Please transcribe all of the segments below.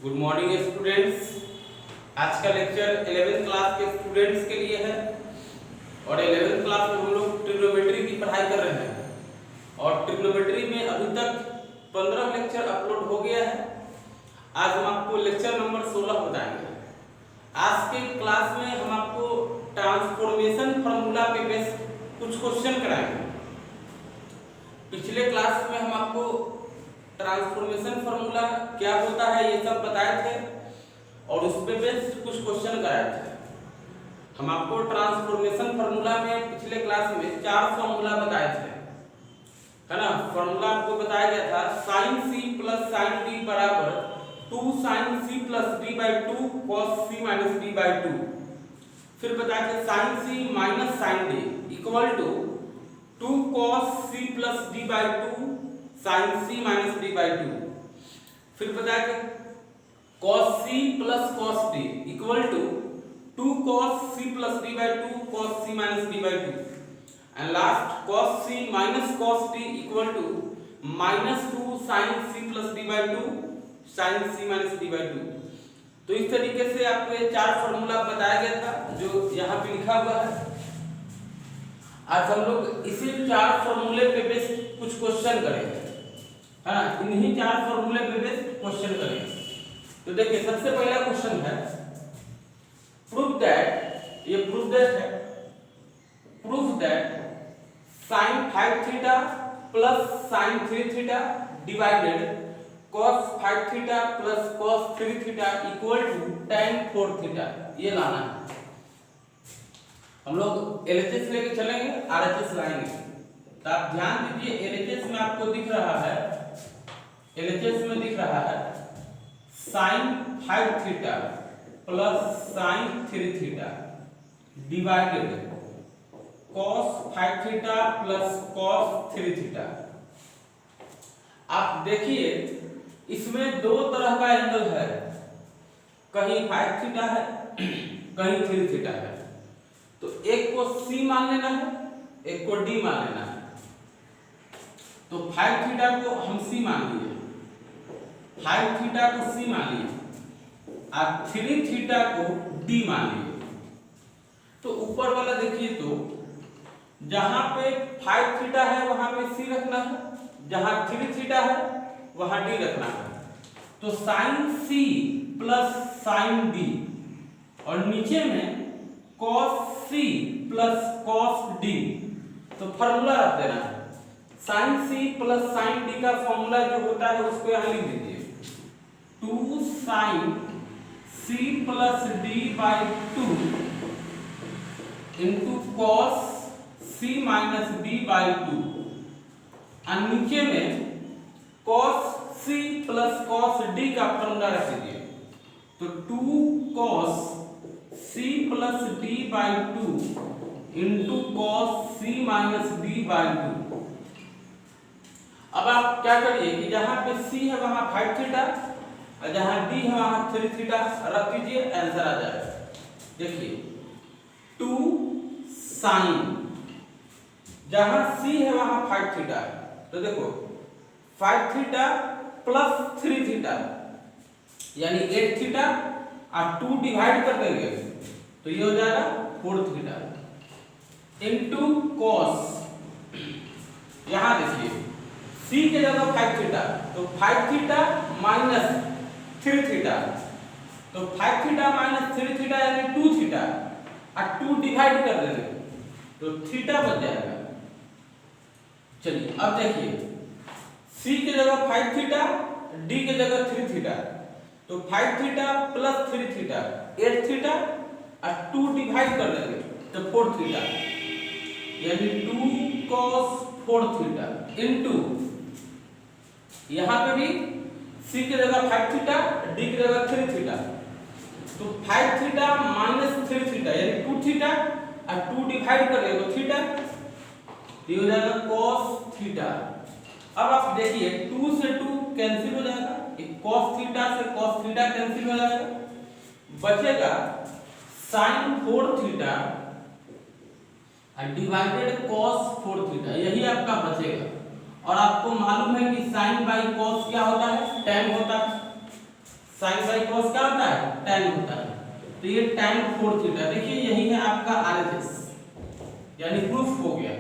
Good morning students. आज का lecture 11th class के स्टूडेंट्स के लिए है और 11th क्लास में हम लोग ट्रिग्नोमेट्री की पढ़ाई कर रहे हैं और ट्रिग्नोमेट्री में अभी तक 15 लेक्चर अपलोड हो गया है। आज हम आपको लेक्चर नंबर 16 बताएंगे। आज के क्लास में हम आपको ट्रांसफॉर्मेशन फार्मूला पे बेस कुछ क्वेश्चन कराएंगे। पिछले क्लास में हम आपको ट्रांसफॉर्मेशन फार्मूला क्या होता है ये सब बताए थे और उस पे बेस्ड कुछ क्वेश्चन कराए थे। हम आपको ट्रांसफॉर्मेशन फार्मूला में पिछले क्लास में 4 फार्मूला बताए थे, है ना। फार्मूला आपको बताया गया था sin c plus sin d बराबर 2 sin c plus d by 2 cos c minus d by 2। फिर बताया था sin c minus sin d equal to 2 cos c plus d by 2 sin c minus d by 2। फिर बताया कि cos c plus cos d equal to 2 cos c plus d by 2 cos c minus d by 2 and last cos c minus cos d equal to minus 2 sin c plus d by 2 sin c minus d by 2। तो इस तरीके से आपको ये 4 formula बताया गया था जो यहाँ पे लिखा हुआ है। आज हम लोग इसी 4 फार्मूले पे बेस कुछ क्वेश्चन करेंगे, हाँ, इन्हीं 4 फार्मूले पे बेस क्वेश्चन करेंगे। तो देखिए सबसे पहला क्वेश्चन है प्रूव दैट, ये प्रूव दैट है, prove that sin 5 theta plus sin 3 theta divided cos 5 theta plus cos 3 theta equal to tan 4 theta. ये लाना है। हम लोग एलएचएस लेके चलेंगे, आरएचएस लाएंगे। तो आप ध्यान दीजिए, एलएचएस में आपको दिख रहा है, एलएचएस में दिख रहा है sin 5 theta plus sin 3 theta divided cos 5 theta plus cos 3 theta. आप देखिए इसमें दो तरह का एंगल है, कहीं 5 थीटा है कहीं 3 थीटा है। तो एक को C मान लेना है, एक को D मान लेना है। तो 5 थीटा को हम C मान लिए, 5 थीटा को C मान लिए और 3 थीटा को D मान लिए। तो ऊपर वाला देखिए, तो जहां पे 5 थीटा है वहां पे C रखना है, जहां 3 थीटा है वहां D रखना है। तो sin C plus sin D और नीचे में cos C plus cos D। तो फार्मूला रख देना है। sin C plus sin D का फार्मूला जो होता है उसको यहाँ लिख दीजिए, 2 sin C plus D by 2 into cos C minus D by 2 और नीचे में cos C plus cos D का फार्मूला रख दीजिए। तो 2 cos C plus D by 2 into cos C minus D by 2। अब आप क्या करिए कि जहां पे C है वहां 5 थीटा और जहां D है वहां 3 थीटा रख दीजिए, आंसर आ जाएगा। देखिए 2 sin, जहां C है वहां 5 थीटा, तो देखो 5 थीटा प्लस 3 थीटा यानी 8 थीटा और 2 डिवाइड कर देंगे तो ये हो जाएगा 4 थीटा इनटू cos। यहां देखिए C के जगह 5 थीटा, तो 5 थीटा माइनस 3 थीटा, तो 5 थीटा माइनस 3 थीटा यानी 2 थीटा और 2 डिवाइड कर देंगे तो थीटा बच जाएगा। चलिए अब देखिए C के जगह 5 थीटा, D के जगह 3 थीटा, तो 5 थीटा प्लस 3 थीटा 8 थीटा और 2 डिवाइड कर देंगे तो 4 थीटा यानी 2 cos 4 थीटा इनटू, यहां पे भी C के जगह 5 थीटा, D की जगह 3 थीटा, तो 5 थीटा माइनस 3 थीटा यानी 2 थीटा और 2 डिवाइड कर देंगे तो थीटा, ये हो जाएगा cos थीटा। अब आप देखिए 2 से 2 कैंसिल हो जाएगा, cos थीटा से cos थीटा कैंसिल हो जाएगा, बचेगा sin 4 theta divided cos 4 theta, यही आपका बचेगा। और आपको मालूम है कि sin बाई cos क्या होता है, tan होता है। साइन बाई कॉस क्या होता है, tan होता है। तो ये tan 4 थीटा, देखिए यही है आपका RHS, यानी प्रूफ हो गया।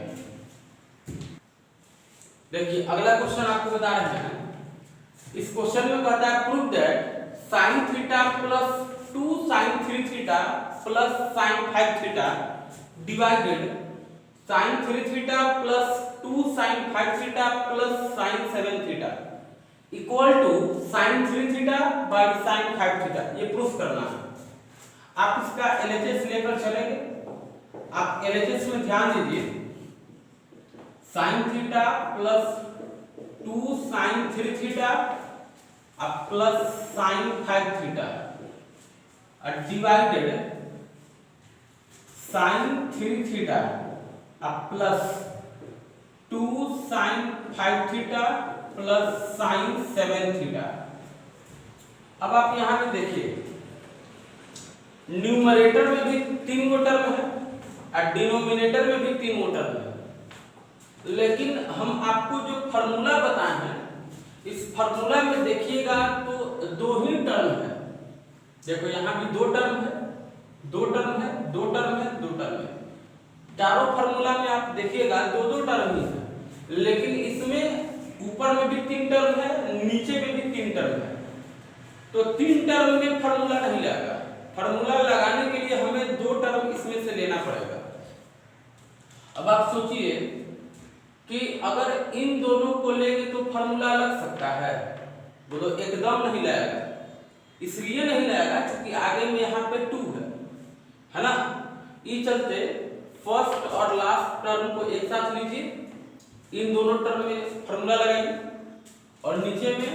देखिए अगला क्वेश्चन आपको बता रहे हैं, इस क्वेश्चन में कहता है prove that sin theta plus 2 sin 3 theta plus sin 5 theta divided sin 3 theta plus 2 sin 5 theta plus sin 7 theta equal to sin 3 theta by sin 5 theta. ये प्रूफ करना है। आप इसका LHS लेकर चलेंगे। आप LHS में ध्यान दीजिए, sin theta plus 2 sin 3 theta अब plus sin 5 theta divided sin 3 theta अब plus 2 sin 5 theta plus sin 7 theta. अब आप यहां पे देखिए, न्यूमरेटर में भी 3 गो टर्म है और डिनोमिनेटर में भी 3 गो टर्म है, लेकिन हम आपको जो फॉर्मूला बताए हैं, इस फॉर्मूला में देखिएगा तो 2 ही टर्म है। देखो यहाँ भी 2 टर्म है, 2 टर्म है, 2 टर्म है, 2 टर्म है। चारों फॉर्मूला में आप देखिएगा 2 टर्म ही है, लेकिन इसमें ऊपर में भी 3 टर्म है, नीचे में भी 3 टर्म है। तो 3 टर्म में फॉर्मूला नहीं लगेगा। फॉर्मूला लगाने के लिए हमें 2 टर्म इसमें से लेना पड़ेगा। अब आप सोचिए कि अगर इन दोनों को लेंगे तो फॉर्मूला लग सकता है, बोलो एकदम नहीं लगेगा। इसलिए नहीं लगेगा क्योंकि आगे में यहाँ पे 2 है ना। इस चलते फर्स्ट और लास्ट टर्म को एक साथ लीजिए, इन दोनों टर्म में फॉर्मूला लगाइए और नीचे में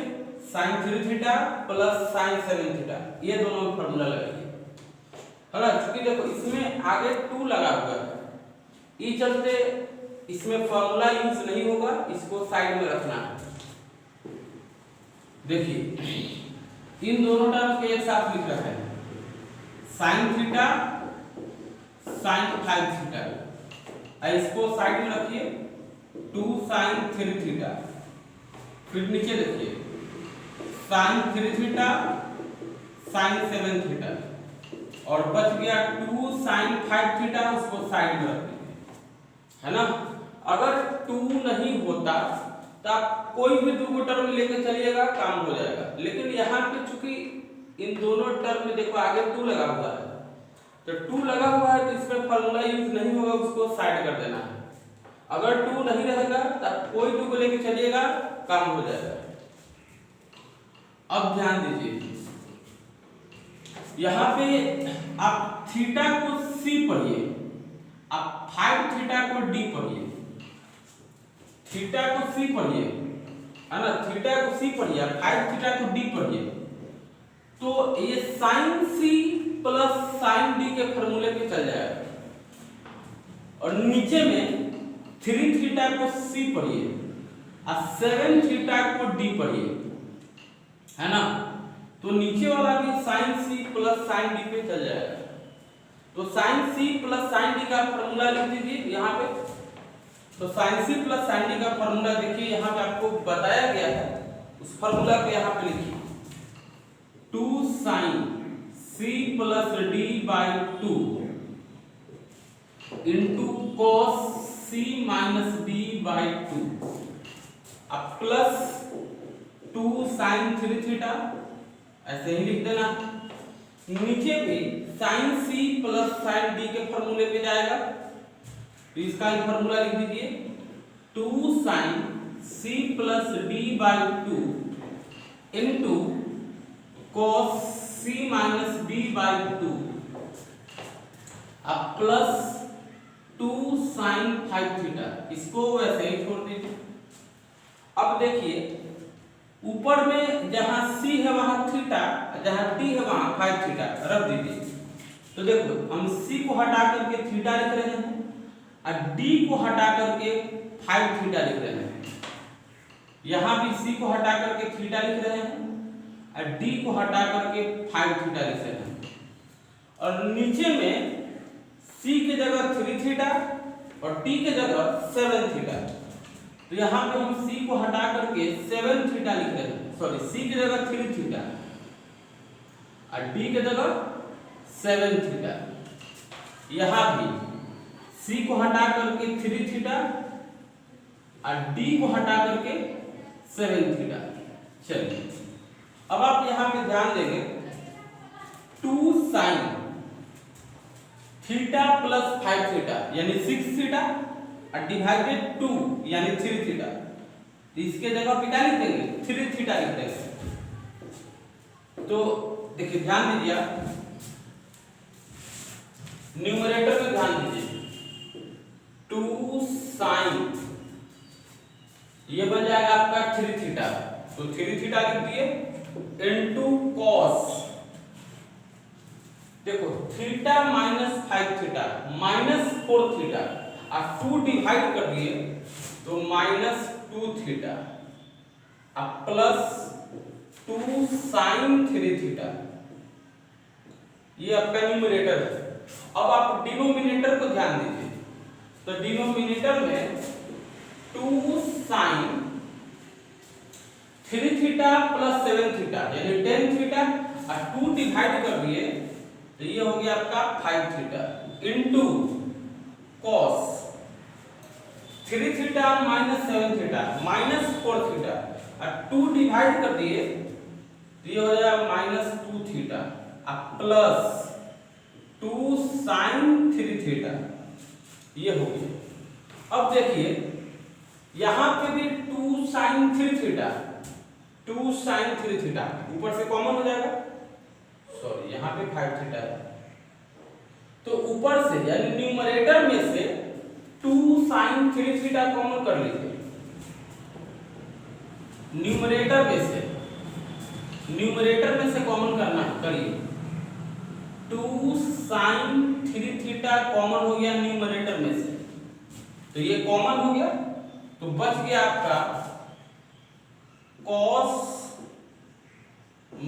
sin 3 theta plus sin 7 theta, ये दोनों में फॉर्मूला लगाइए, है ना। क्योंकि देखो इसमें आगे 2 लगा हुआ है, इस चलते इसमें फॉर्मूला यूज नहीं होगा, इसको साइड में रखना है। देखिए इन दोनों टर्म को एक साथ लिख रहे हैं, sin थीटा sin 5 थीटा, इसको साइड में रखिए 2 sin 3 थीटा, फिर नीचे देखिए sin 3 थीटा sin 7 थीटा, और बच गया 2 sin 5 थीटा, उसको साइड में रख दीजिए, है ना। अगर 2 नहीं होता तो आप कोई भी 2 टर्म लेके चलिएगा, काम हो जाएगा। लेकिन यहाँ पे चूंकि इन दोनों टर्म में देखो आगे 2 लगा हुआ है, तो 2 लगा हुआ है तो इसमें फॉर्मूला यूज नहीं होगा, उसको साइड कर देना है। अगर 2 नहीं रहेगा तो कोई 2 को लेके चलिएगा, काम हो जाएगा। अब ध्यान दीजिए, यहाँ पे आप थीटा को C पढ़िए, आप 5 थीटा को D पढ़िए, थीटा को C पढ़िए, है ना, थीटा को C पढ़िए, 5 थीटा को D पढ़िए। तो ये sin C plus sin D के फॉर्मूले पे चल जाएगा। और नीचे में 3 थीटा को C पढ़िए और 7 थीटा को D पढ़िए, है ना। तो नीचे वाला भी sin C plus sin D पे चल जाएगा। तो sin C plus sin D का फॉर्मूला लिख दीजिए यहाँ पे। तो sin C plus sin D का फॉर्मूला देखिए यहाँ पे आपको बताया गया है, उस फॉर्मूला को यहाँ पे लिखिए 2 sin C plus D by 2 into cos C minus D by 2 अब प्लस 2 sin 3 थीटा, ऐसे ही लिख देना। नीचे भी sin C plus sin D के फॉर्मूले पे जाएगा, तो इसका ही फॉर्मूला लिख दीजिए 2 sin C plus D by 2 into cos C minus D by 2 अब प्लस 2 sin 5 थीटा, इसको वैसे ही छोड़ दीजिए। अब देखिए ऊपर में जहां C है वहां थीटा, जहां D है वहां 5 थीटा रख दीजिए। तो देखो हम C को हटा करके थीटा लिख रहे हैं और D को हटा करके 5 थीटा लिख रहे हैं। यहाँ भी C को हटा करके थीटा लिख रहे हैं और D को हटा करके 5 थीटा लिख रहे हैं। और नीचे में C की जगह 3 थीटा और D की जगह 7 थीटा। तो यहाँ पे हम C को हटा करके 7 थीटा लिख रहे हैं, सॉरी C की जगह 3 थीटा और डी के जगह 7 थीटा। यहाँ भी सी को हटा करके 3 थीटा और डी को हटा करके 7 थीटा। चलिए अब आप यहाँ पे ध्यान देंगे 2 साइन थीटा प्लस 5 थीटा यानी 6 थीटा और डिवाइडेड 2 यानी 3 थीटा। इसके जगह पे क्या लिख देंगे 3 थीटा लिख देंगे। तो देखिए ध्यान दीजिए, न्यूमरेटर में ध्यान दीजिए 2 साइन ये बन जाएगा आपका 3 थीटा, तो 3 थीटा लिख दिए इनटू कॉस। देखो theta minus 5 theta minus 4 theta और 2 डिवाइड कर दिए तो माइनस 2 थीटा और प्लस 2 साइन 3 थीटा। ये आपका न्यूमरेटर है। अब आप डिनोमिनेटर को ध्यान दीजिए, तो डिनोमिनेटर में 2 साइन 3 थीटा प्लस 7 थीटा यानी 10 थीटा और 2 डिवाइड कर दिए तो ये हो गया आपका 5 theta into cos 3 theta minus 7 theta minus 4 theta और 2 डिवाइड कर दिए तो ये हो जाएगा माइनस 2 थीटा और प्लस 2 साइन 3 थीटा। ये हो गया। अब देखिए यहां पे भी 2 साइन 3 थीटा 2 साइन 3 थीटा ऊपर से कॉमन हो जाएगा, सॉरी यहाँ पे 5 थीटा है तो ऊपर से यानी न्यूमरेटर में से 2 साइन 3 थीटा कॉमन कर लीजिए। न्यूमरेटर में से कॉमन करना करिए 2 साइन 3 थीटा कॉमन हो गया न्यूमरेटर में से, तो ये कॉमन हो गया तो बच गया आपका कॉस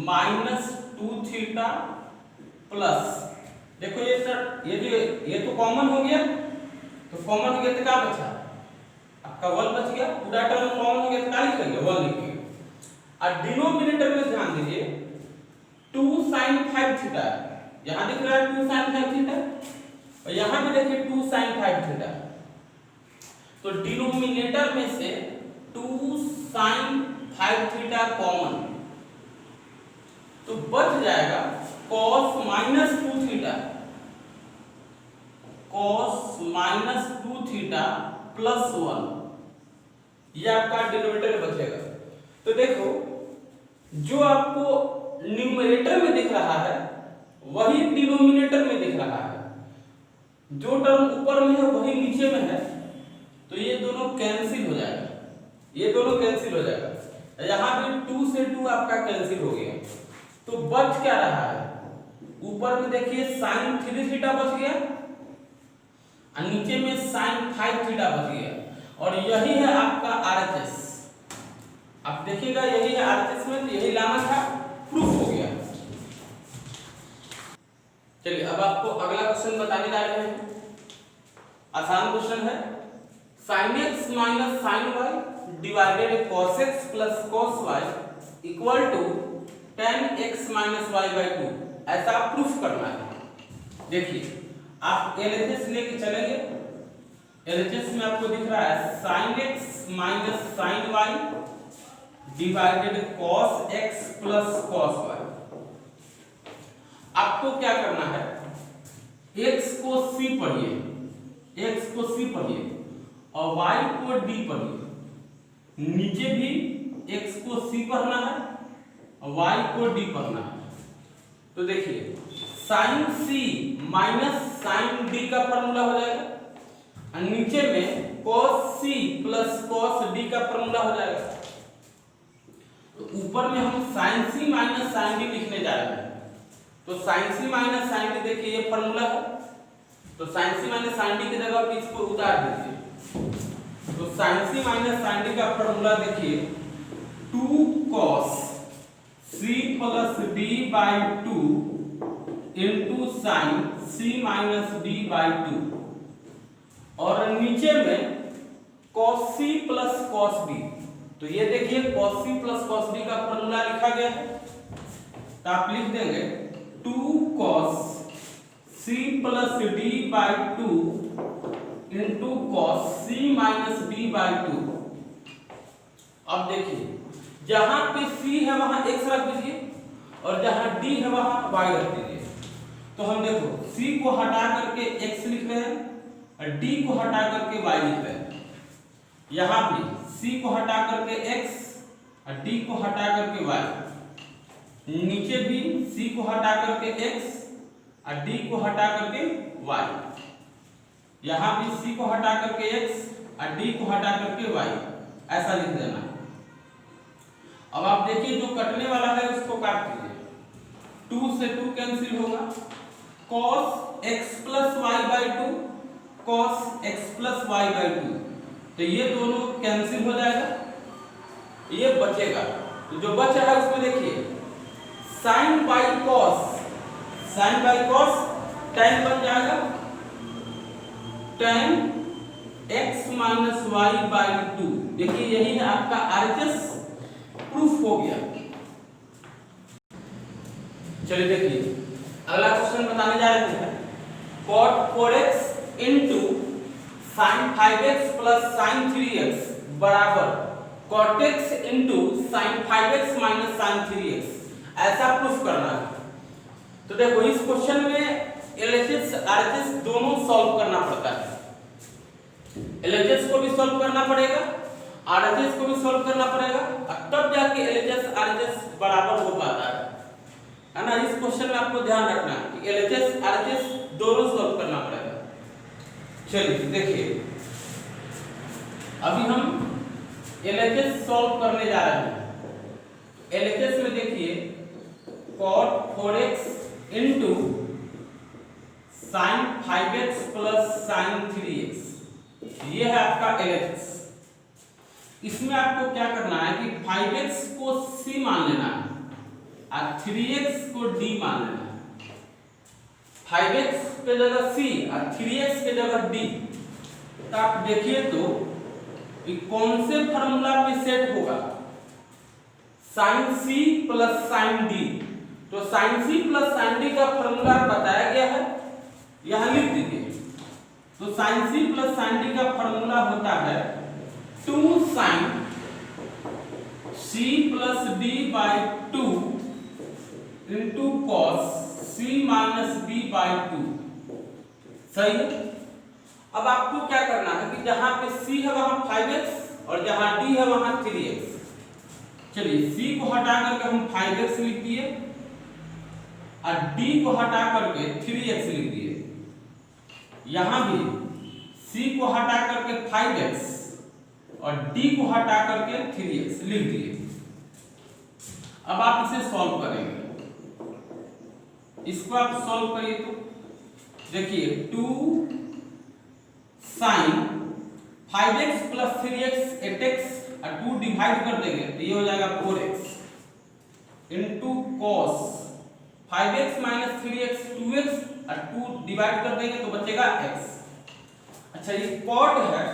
माइनस 2 थीटा प्लस, देखो ये सर ये तो कॉमन हो गया, तो कॉमन हो गया तो क्या बचा आपका 1 बच गया। पूरा टर्म कॉमन हो गया तो क्या लिखेंगे 1 लिखेंगे। और डिनोमिनेटर में ध्यान दीजिए 2 sin 5 थीटा यहां दिख रहा है 2 sin 5 थीटा और यहां भी देखिए 2 sin 5 थीटा, तो डिनोमिनेटर में से 2 sin 5 थीटा कॉमन तो बच जाएगा cos minus 2 theta cos minus 2 theta plus 1, ये आपका डिनोमिनेटर बचेगा। तो देखो जो आपको न्यूमरेटर में दिख रहा है वही डिनोमिनेटर में दिख रहा है, जो टर्म ऊपर में है वही नीचे में है, तो ये दोनों कैंसिल हो जाएगा, ये दोनों कैंसिल हो जाएगा। यहां भी 2 से 2 आपका कैंसिल हो गया, तो बच क्या रहा है ऊपर में देखिए sin 3 थीटा बच गया और नीचे में sin 5 थीटा बच गया, और यही है आपका RHS। आप देखिएगा यही है RHS में, तो यही लाना था, प्रूफ हो गया। चलिए अब आपको अगला क्वेश्चन बताने जा रहे हैं। आसान क्वेश्चन है, sin x minus sin y divided cos x plus cos y equal to tan x minus y by 2, ऐसा प्रूफ करना है। देखिए आप LHS लेके चलेंगे, LHS में आपको दिख रहा है sin x minus sin y divided cos x plus cos y। आपको क्या करना है, x को c पढ़िए, x को c पढ़िए और y को d पढ़िए। नीचे भी x को c पढ़ना है और y को d पढ़ना है। तो देखिए sin c minus sin d का फॉर्मूला हो जाएगा और नीचे में cos c plus cos d का फॉर्मूला हो जाएगा। तो ऊपर में हम sin c minus sin d लिखने जा रहे हैं, तो sin c minus sin d देखिए ये फॉर्मूला है, तो sin c minus sin d की जगह पे इसको उतार दीजिए। तो sin c minus sin d का फॉर्मूला देखिए 2 cos c plus d by 2 into sin c minus d by 2, और नीचे में cos c plus cos d। तो ये देखिए cos c plus cos d का फॉर्मूला लिखा गया है, तो आप लिख देंगे 2 cos c plus d by 2 into cos c minus d by 2। अब देखिए जहां पे c है वहां x रख दीजिए और जहां d है वहां y रख दीजिए। तो हम देखो c को हटा करके x लिख रहे हैं और d को हटा करके y लिख रहे हैं। यहां भी c को हटा करके x और d को हटा करके y, नीचे भी c को हटा करके x और d को हटा करके y, यहां भी c को हटा करके x और d को हटा करके y, ऐसा लिख देना। अब आप देखिए जो कटने वाला है उसको काट दीजिए। 2 से 2 कैंसिल होगा, cos x plus y by 2 cos x plus y by 2, तो ये दोनों कैंसिल हो जाएगा, ये बचेगा। तो जो बच रहा है उसमें देखिए sin बाई cos tan बन जाएगा tan x minus y by 2। देखिए यही है आपका RHS प्रूफ हो गया। चलिए देखिए अगला क्वेश्चन बताने जा रहे हैं। cot 4x into sin 5x plus sin 3x बराबर cot x into sin 5x minus sin 3x, ऐसा प्रूफ करना है। तो देखो इस क्वेश्चन में LHS RHS दोनों सॉल्व करना पड़ता है। LHS को भी सॉल्व करना पड़ेगा, RHS को भी सॉल्व करना पड़ेगा, और तब जाके LHS RHS बराबर हो पाता है ना। इस क्वेश्चन में आपको ध्यान रखना है कि LHS RHS दोनों सॉल्व करना पड़ेगा। चलिए देखिए अभी हम LHS सॉल्व करने जा रहे हैं। LHS में देखिए cot 4x into sin 5x plus sin 3x, ये है आपका LHS। इसमें आपको क्या करना है कि 5x को c मान लेना है और 3x को d मान लेना है। 5x के जगह c और 3x के जगह d। तो आप देखिए तो ये कौन से फार्मूला पे सेट होगा, sin c plus sin d। तो sin c plus sin d का फार्मूला बताया गया है, यहां लिख दीजिए। तो sin c plus sin d का फार्मूला होता है 2 sin c plus d by 2 into cos c minus d by 2। सही है। अब आपको क्या करना है कि जहां पे c है वहां 5x और जहां d है वहां 3x। चलिए c को हटा करके हम 5x लिख दिए और d को हटा करके 3x लिख दिए। यहां भी c को हटा करके 5x और d को हटा करके 3x लिख दिए। अब आप इसे सॉल्व करेंगे, इसको आप सॉल्व करिए तो देखिए 2 sin 5x plus 3x 8x और 2 डिवाइड कर देंगे तो ये हो जाएगा 4x into cos 5x minus 3x 2x और 2 डिवाइड कर देंगे तो बचेगा x। अच्छा ये cot है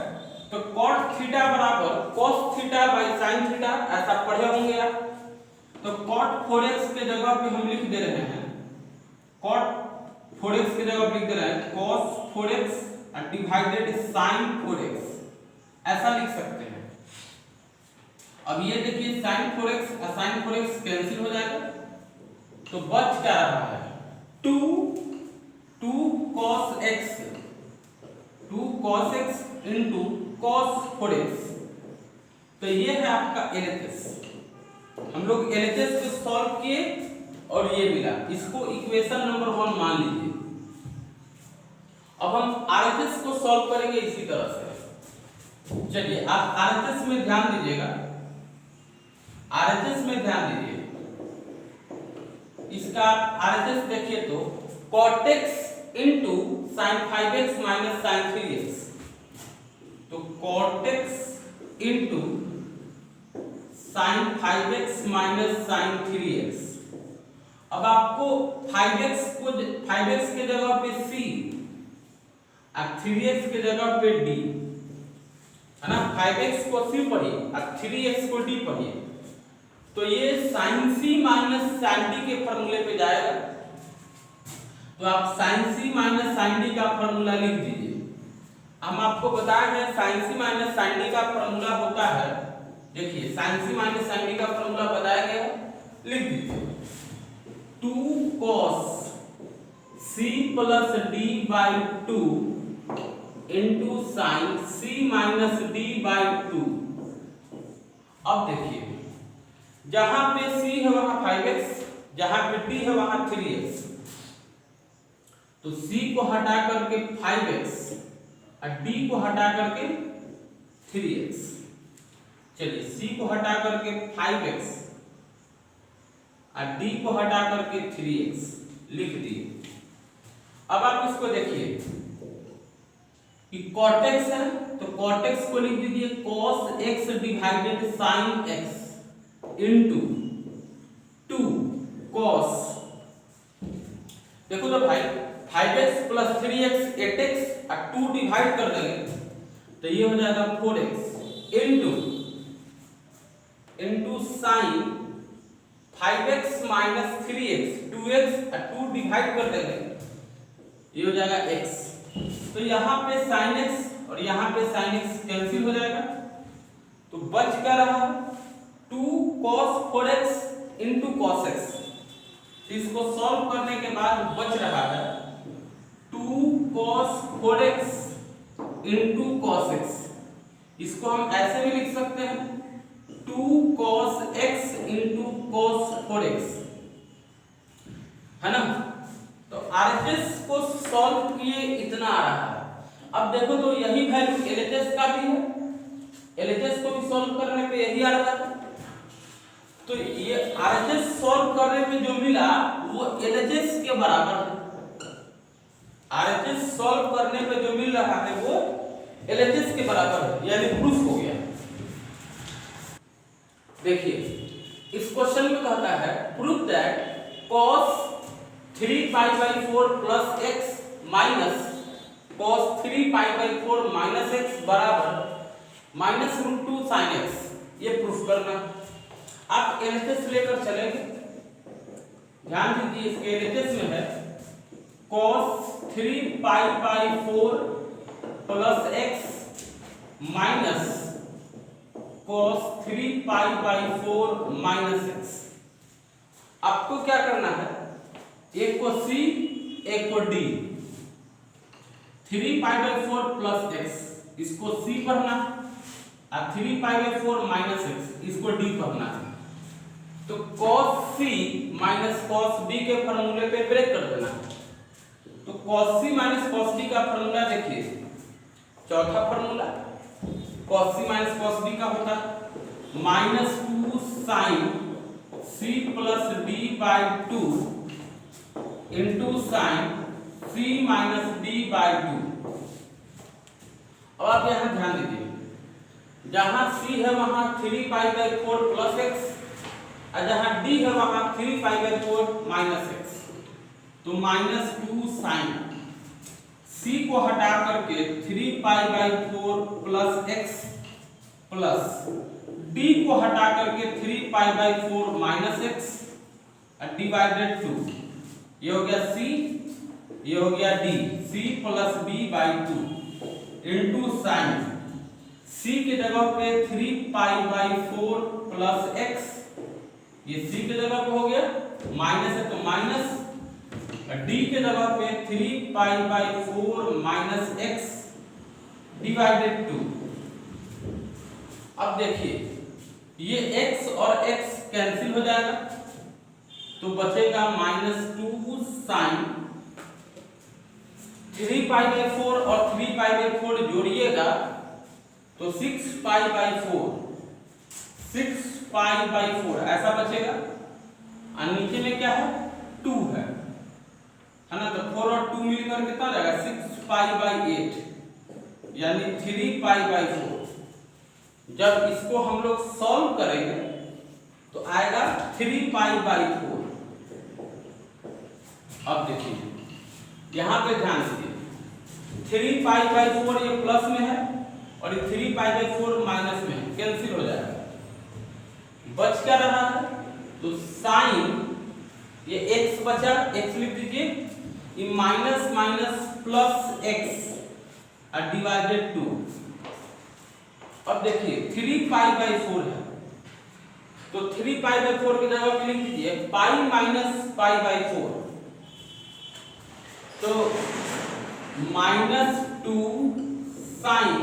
तो cot थीटा बराबर cos theta by sin theta, ऐसा पढ़े होंगे आप। तो cot 4x के जगह पे हम लिख दे रहे हैं, cot 4x के जगह पे लिख दे रहे हैं cos 4x और डिवाइडेड sin 4x, ऐसा लिख सकते हैं। अब ये देखिए sin 4x और sin 4x कैंसिल हो जाएगा तो बच क्या रहा है 2 cos x into cos 4x। तो ये है आपका LHS। हम लोग LHS को सॉल्व किए और ये मिला, इसको इक्वेशन नंबर 1 मान लीजिए। अब हम RHS को सॉल्व करेंगे इसी तरह से। चलिए आप RHS में ध्यान दीजिएगा, RHS में ध्यान दीजिए। इसका RHS देखिए तो cot x into sin 5x minus sin 3x, तो cot x into sin 5x minus sin 3x। अब आपको 5x के जगह पे c और 3x के जगह पे d है ना। 5x को c पढ़िए और 3x को d पढ़िए तो ये sin c minus sin d के फॉर्मूले पे जाएगा तो आप sine C minus sine D का फॉर्मूला लिख दीजिए। हम आपको बताए हैं sine C minus sine D का फॉर्मूला होता है, देखिए sine C minus sine D का फॉर्मूला बताया गया है, लिख दीजिए 2 cos c plus D by 2 into sine C minus D by 2। अब देखिए जहां पे c है वहां 5x, जहां पे d है वहां 3x, तो c को हटा करके 5x और d को हटा करके 3x। चलिए c को हटा करके 5x और d को हटा करके 3x लिख दिए। अब आप इसको देखिए कि cot x है तो cot x को लिख दीजिए cos x divided sin x into 2 cos, देखो तो भाई 5x प्लस 3x 8x और 2 डिवाइड कर देंगे तो ये हो जाएगा 4x into sine 5x minus 3x 2x और 2 डिवाइड कर देंगे ये हो जाएगा x। तो यहाँ पे sin x और यहाँ पे sin x कैंसिल हो जाएगा तो बच क्या रहा 2 cos 4x into cos x। इसको सॉल्व करने के बाद बच रहा है 2 cos 4x into cos x। इसको हम ऐसे भी लिख सकते हैं 2 cos x into cos 4x, है ना। तो RHS को सॉल्व किए इतना आ रहा है। अब देखो तो यही वैल्यू LHS का भी है, LHS को भी सॉल्व करने पे यही आ रहा है। तो ये RHS सॉल्व करने पे जो मिला वो LHS के बराबर है। RHS सॉल्व करने पे जो मिल रहा है वो LHS के बराबर है, यानी प्रूफ हो गया। देखिए इस क्वेश्चन में कहता है proof that cos 3 pi by 4 plus x minus cos 3 pi by 4 minus x बराबर माइनस रूट 2 साइन x, ये प्रूफ करना। आप LHS लेकर चलेंगे, ध्यान दीजिए इसके LHS में है cos 3 pi by 4 plus x minus cos 3 pi by 4 minus x। आपको क्या करना है, एक को c एक को d, 3 pi by 4 plus x इसको c पढ़ना और 3 पाई बाई 4 माइनस x इसको d पढ़ना है। तो cos c minus cos d के फॉर्मूले पे ब्रेक कर देना। तो cos c minus cos d का फॉर्मूला देखिए, चौथा formula cos c minus cos d का होता है minus 2 sine c plus d by 2 into sine c minus d by 2। अब आप यहाँ ध्यान दीजिए, जहां c है वहां 3 पाई बाई 4 प्लस x और जहां d है वहां 3 पाई बाई 4 माइनस x। तो माइनस 2 साइन c को हटा करके 3 pi by 4 plus x plus d को हटा करके 3 pi by 4 minus x divided 2, ये हो गया c, ये हो गया d, c plus b by 2 into sine c के जगह पे 3 पाई बाई 4 प्लस x, ये c के जगह पे हो गया माइनस है तो माइनस, d के जगह पे 3 pi by 4 minus x divided 2। अब देखिए ये x और x कैंसिल हो जाएगा तो बचेगा माइनस 2 साइन 3 पाई बाई 4 और 3 पाई बाई 4 जोड़िएगा तो 6 पाई बाई 4, 6 पाई बाई 4 ऐसा बचेगा और नीचे में क्या है 2 है ना। तो 4 और 2 मिलकर कितना रहेगा 6 पाई बाई 8 यानी 3 पाई बाई 4। जब इसको हम लोग सॉल्व करेंगे तो आएगा 3 पाई बाई 4। अब देखिए यहाँ पे ध्यान दीजिए 3 पाई बाई 4 ये प्लस में है और ये 3 पाई बाई 4 माइनस में है, कैंसिल हो जाएगा। बच क्या रहा है तो साइन ये x बचा, x लिख दीजिए, ये minus minus plus x divided 2। अब देखिए 3π/4 है, तो 3π/4 की जगह लिख दीजिए पाई माइनस π/4, तो -2 साइन,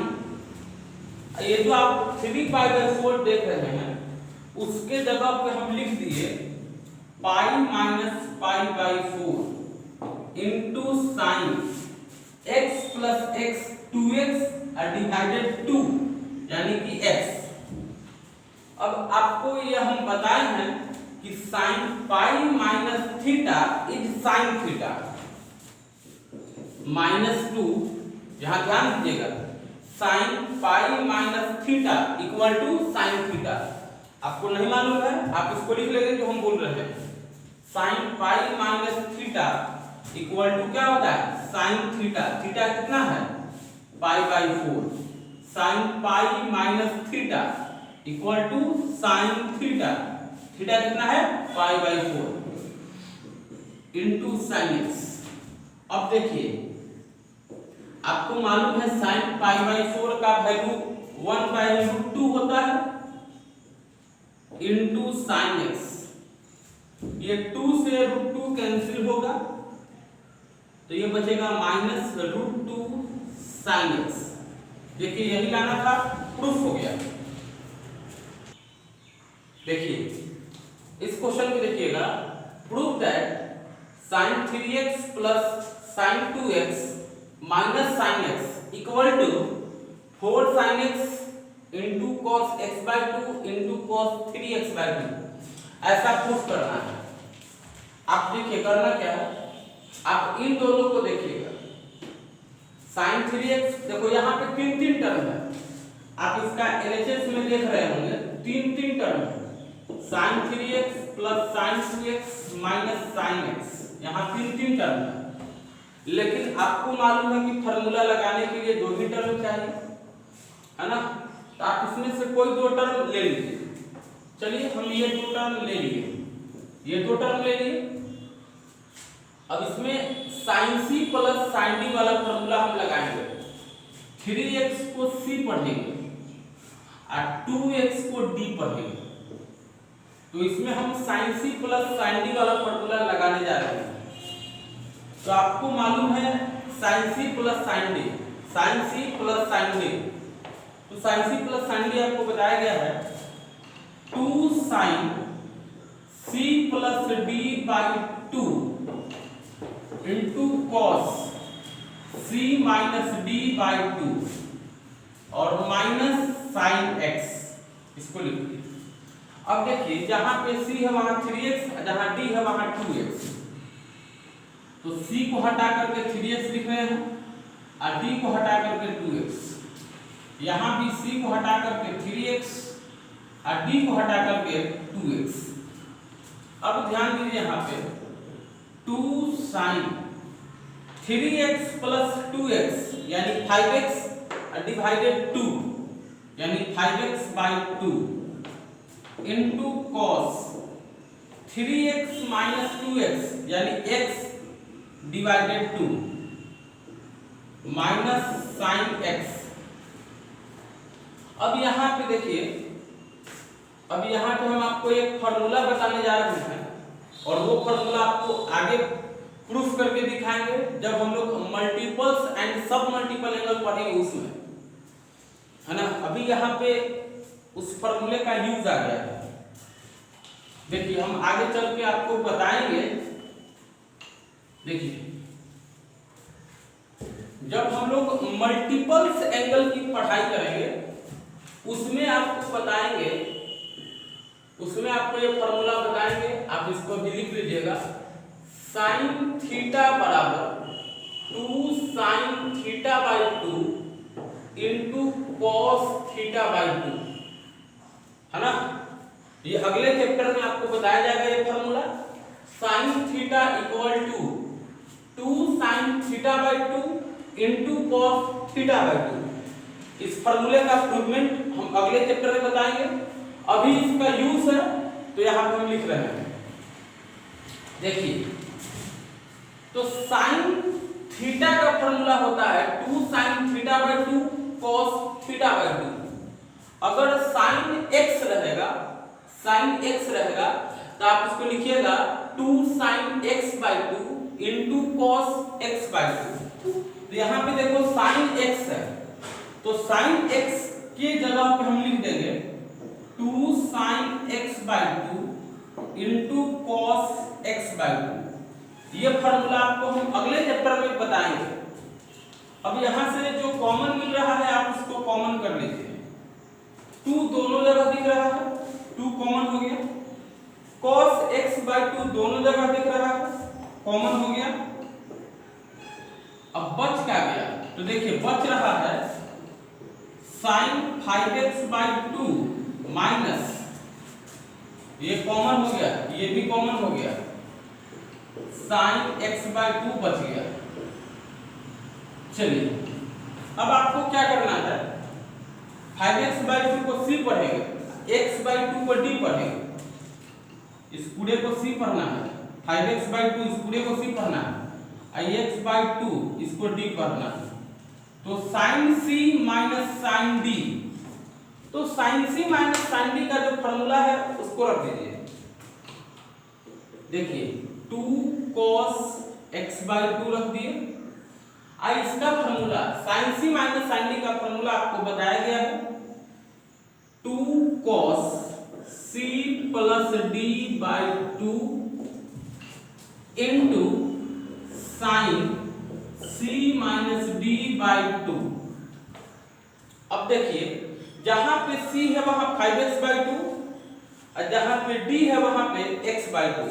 ये जो आप 3π/4 देख रहे हैं उसके जगह पे हम लिख दिए pi minus π/4 into sine x plus x 2x divided 2 यानी कि x। अब आपको ये हम बताए हैं कि sine pi minus theta is sine theta, -2 यहां ध्यान दीजिएगा, sine pi minus theta equal to sine theta. आपको नहीं मालूम है आप इसको लिख लेंगे जो हम बोल रहे हैं, sine pi minus theta equal to क्या होता है साइन थीटा। थीटा कितना है π/4, sine pi minus theta equal to sine theta. Theta कितना है π/4 इंटू साइन एक्स। अब देखिए आपको मालूम है साइन π/4 का वैल्यू 1/√2 होता है इंटू साइन एक्स। ये 2 से √2 कैंसिल होगा तो ये बचेगा -√2 साइन एक्स। देखिए यही लाना था, प्रूफ हो गया। देखिए इस क्वेश्चन में देखिएगा, prove that sine 3x plus sine 2x minus sine x equal to 4 sine x into cos x/2 into cos 3x/2। ऐसा प्रूफ करना है। आप देखिए करना क्या है, आप इन दोनों को देखिएगा, साइन 3x देखो यहाँ पे 3 टर्म है, आप इसका LHS में देख रहे होंगे 3 टर्म है, sine 3x plus sine 2x minus sine x, यहाँ 3 टर्म है। लेकिन आपको मालूम है कि फार्मूला लगाने के लिए 2 ही टर्म चाहिए, है ना, तो आप इसमें से कोई 2 टर्म ले लीजिए। चलिए हम ये 2 टर्म ले लिए, ये 2 टर्म ले लिए। अब इसमें sine c plus sine d वाला फार्मूला हम लगाएंगे। 3x को c पढ़ेंगे और 2x को d पढ़ेंगे, तो इसमें हम sine c plus sine d वाला फार्मूला लगाने जा रहे हैं। तो आपको मालूम है sine c plus sine d, sine c plus sine d, तो sine c plus sine d आपको बताया गया है 2 sine c plus d/2 into cos c minus d/2 और माइनस साइन x, इसको लिखिए। अब देखिए जहां पे c है वहां 3x, जहां d है वहां 2x, तो c को हटा करके 3x लिख रहे हैं और d को हटा करके 2x। यहां भी c को हटा करके 3x और d को हटा करके 2x। अब ध्यान दीजिए यहाँ पे 2 साइन 3x प्लस 2x यानी 5x डिवाइडेड 2 यानी 5x/2 into cos 3x minus 2x यानी x divided 2 minus sine x। अब यहाँ पे देखिए, अब यहाँ पे हम आपको एक फार्मूला बताने जा रहे हैं और वो फार्मूला आपको आगे प्रूफ करके दिखाएंगे जब हम लोग मल्टीपल्स एंड सब मल्टीपल एंगल पढ़ेंगे उसमें, है ना। अभी यहाँ पे उस फार्मूले का यूज आ गया है। देखिए हम आगे चल के आपको बताएंगे। देखिए जब हम लोग मल्टीपल्स एंगल की पढ़ाई करेंगे उसमें आपको बताएंगे, उसमें आपको ये फार्मूला बताएंगे, आप इसको भी लिख लीजिएगा। साइन थीटा बराबर 2 साइन थीटा/2 इंटू कॉस थीटा/2, है ना। ये अगले चैप्टर में आपको बताया जाएगा ये formula. Sine theta equal to 2 sine theta into cos theta. इस फार्मूले का प्रूवमेंट हम अगले चैप्टर में बताएंगे। अभी इसका यूज है तो यहाँ पे हम लिख रहे हैं। देखिए तो साइन थीटा का फॉर्मूला होता है 2 sin theta by 2 cos theta by 2। अगर साइन x रहेगा तो आप इसको लिखिएगा 2 sin x by 2 into cos x by 2। तो यहाँ पे देखो sin x है, तो sin x की जगह पे हम लिख देंगे 2 sin x by 2 into cos x by 2। ये फॉर्मूला आपको हम अगले चैप्टर में बताएंगे। अब यहाँ से जो कॉमन मिल रहा है आप उसको कॉमन कर लीजिए। 2 दोनों जगह दिख रहा है, 2 कॉमन हो गया। cos x बाई 2 दोनों जगह दिख रहा है, कॉमन हो गया। अब बच क्या गया, तो देखिए बच रहा है sin 5x बाई 2 माइनस, ये कॉमन हो गया, ये भी कॉमन हो गया, sin x बाई 2 बच गया। चलिए अब आपको क्या करना है, 5x बाई 2 को c पढ़ेंगे, x बाई 2 को d पढ़ेंगे, इस पूरे को c पढ़ना है, 5x बाई 2 इस पूरे को c पढ़ना है, x बाई 2 इसको d पढ़ना है। तो sin c minus sin d, तो sin c minus sin d का जो फॉर्मूला है उसको रख दीजिए। देखिए 2 cos x बाई 2 रख दिए। इसका formula sin c minus sin d का फॉर्मूला आपको बताया गया है 2 cos c plus d by 2 into sin c minus d by 2। अब देखिए जहां पे c है वहां 5x बाई 2 और जहां पे d है वहां पे x बाई 2।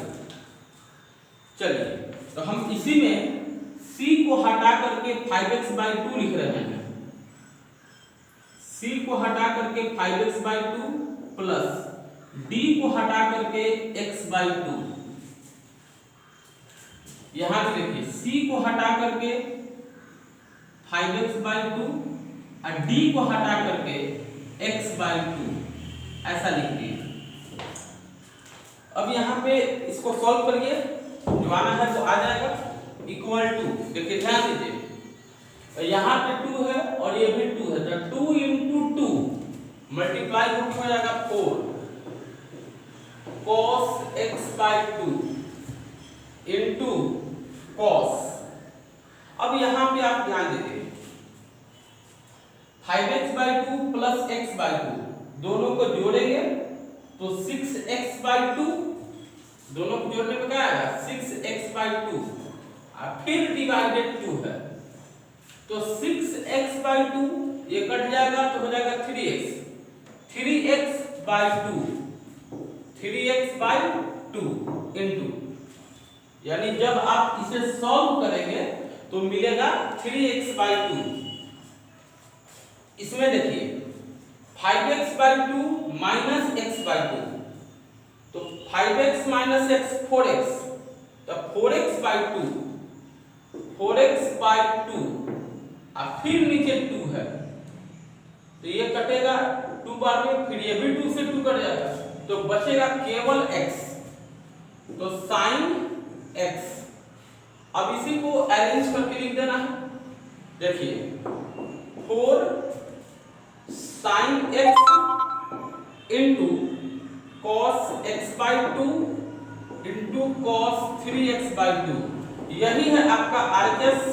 चलिए तो हम इसी में c को हटा करके 5x बाई 2 लिख रहे हैं, c को हटा करके 5x बाई 2 प्लस d को हटा करके x बाई 2। यहां पे देखिए c को हटा करके 5x बाई 2 और d को हटा करके x बाई 2, ऐसा लिख दिए। अब यहाँ पे इसको सॉल्व करिए, जो आना है वो आ जाएगा इक्वल टू, देखिए ध्यान दीजिए यहाँ पे 2 है और ये भी 2 है, तो 2 इंटू 2 मल्टीप्लाई हो जाएगा 4 cos x by 2 into cos। अब यहाँ पे आप ध्यान दीजिए 5x by 2 plus x by 2 दोनों को जोड़ेंगे तो 6x बाई 2, दोनों को जोड़ने पे क्या आएगा 6x बाई 2 और फिर डिवाइडेड 2 है, तो 6x बाई 2 ये कट जाएगा तो हो जाएगा 3x by 2, 3x by 2 into, यानी जब आप इसे सॉल्व करेंगे तो मिलेगा 3x बाई 2। इसमें देखिए 5x by 2 minus x by 2, तो 5x माइनस x 4x, तो 4x बाई 2, 4x बाई 2 और फिर नीचे 2 है तो ये कटेगा 2 बार में, फिर ये भी 2 से 2 कट जाएगा तो बचेगा केवल x, तो sin x। अब इसी को अरेंज करके लिख देना है। देखिए 4 sin x into cos x by 2 into cos 3x by 2, यही है आपका RHS